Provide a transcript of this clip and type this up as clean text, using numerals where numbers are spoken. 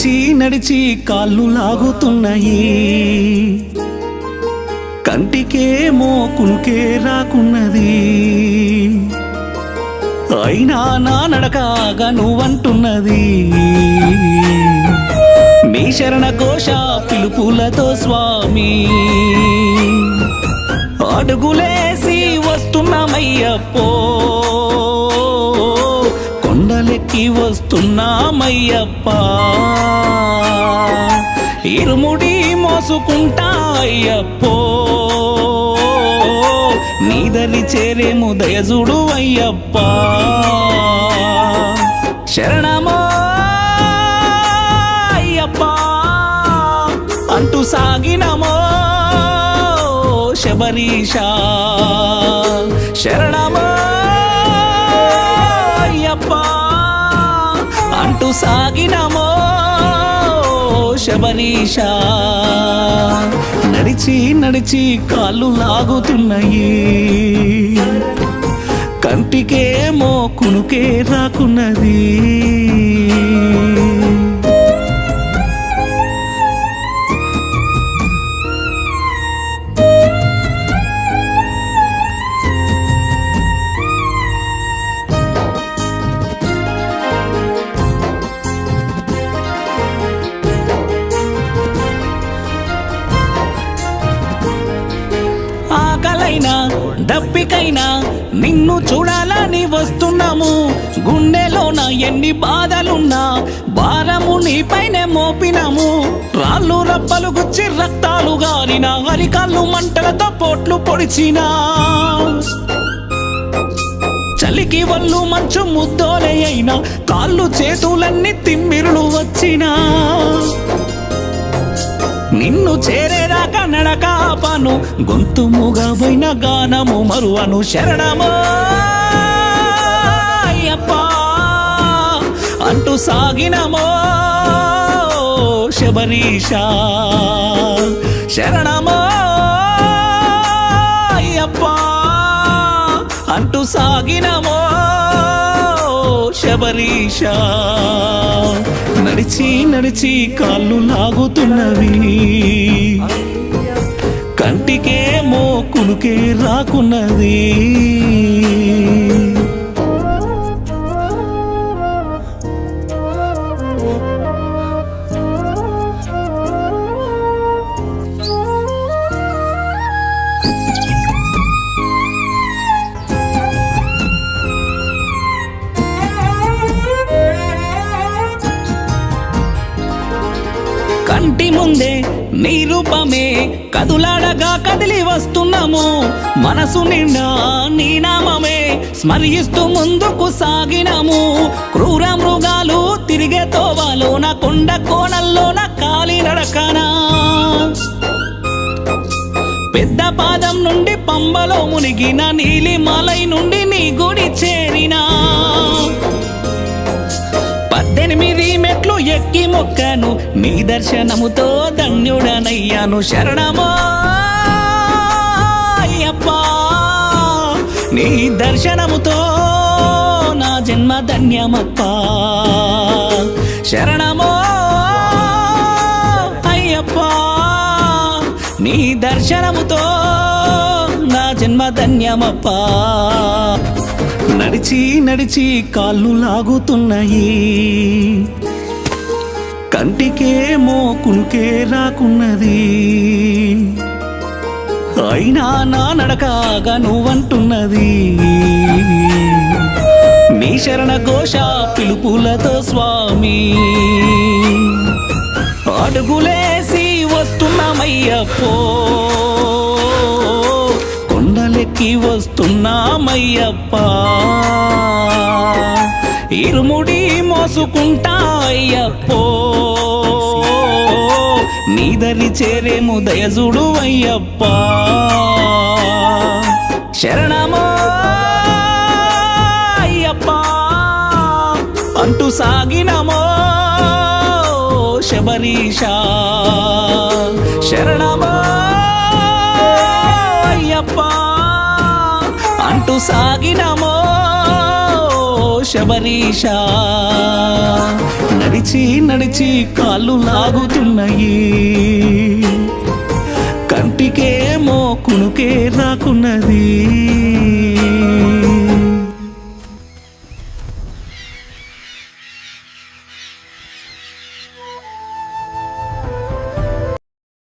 నడిచి నడిచి కాళ్ళు లాగుతున్నాయి, కంటికేమో కునుకే రాకున్నది. అయినా నా నడకాగా నువ్వంటున్నది, నీ శరణ ఘోష పిలుపులతో స్వామి అడుగులేసి వస్తున్నామయ్యప్పో, కొండలెక్కి వస్తున్నామయ్యప్ప. ఇరుముడి మోసుకుంటా అయ్యప్పో, నీదరి చేరేము దయజుడు అయ్యప్ప. శరణమో అయ్యప్ప అంటూ సాగినమో శబరీషా. శరణమో అయ్యప్ప అంటూ సాగినమో శబరీషా. నడిచి నడిచి కాళ్ళు లాగుతున్నాయి, కంటికేమో కునుకే రాకున్నది. ఆకలైనా దప్పికైనా నిన్ను చూడాలని వస్తున్నాము, గుండెలోన ఎన్ని బాధలున్నా భారము నీపైనే మోపినాము. రాళ్ళు రప్పలు గుచ్చి రక్తాలు గారిన అరికాళ్ళు మంటలతో పోట్లు పొడిచినా, చలికి వల్లు మంచు ముద్దోలే అయినా కాళ్ళు చేతులన్నీ తిమ్మిరులు వచ్చినా, నిన్ను చేరేదాకా నడకాపను గొంతు మూగబోయిన గానము మరువను. శరణమో అయ్యప్ప అంటూ సాగినమో శబరీషా. శరణమో అయ్యప్ప అంటూ సాగినమో శబరీషా. నడిచి నడిచి కాళ్ళు లాగుతున్నవి, కంటికేమో కునుకే రాకున్నది. కంటి ముందే నీ రూపమే కదులాడగా కదిలి వస్తున్నాము, మనసు నిండా నీ నామమే స్మరిస్తూ ముందుకు సాగినాము. క్రూర మృగాలు తిరిగే తోవలోన కొండ కోణల్లోన కాలి నడకనా, పెద్ద పాదం నుండి పంబలో మునిగిన నీలిమలై నుండి నీ గుడి చేరినా, 18 మెట్లు ఎక్కి మొక్కను నీ దర్శనముతో ధన్యుడనయ్యాను. శరణమో అయ్యప్ప నీ దర్శనముతో నా జన్మ ధన్యమప్ప. శరణమో అయ్యప్ప నీ దర్శనముతో నా జన్మ ధన్యమప్ప. నడిచి నడిచి కాళ్ళు లాగుతున్నాయి, కంటికేమో కునుకే రాకున్నది. అయినా నా నడకాగా నువ్వంటున్నది, నీ శరణ ఘోష పిలుపులతో స్వామి అడుగులేసి వస్తున్నామయ్యప్పో, కొండలెక్కి వస్తున్నామయ్యప్ప. ఇరుముడి మోసుకుంటా అయ్యప్పో, నీదరి చేరేము దయజుడు అయ్యప్ప. శరణమో అయ్యప్ప అంటూ సాగినమో శబరీషా. శరణమో అయ్యప్ప అంటూ సాగినమో శబరీష నడిచి నడిచి కాళ్ళు లాగుతున్నాయి కంటికేమో కునుకే రాకున్నది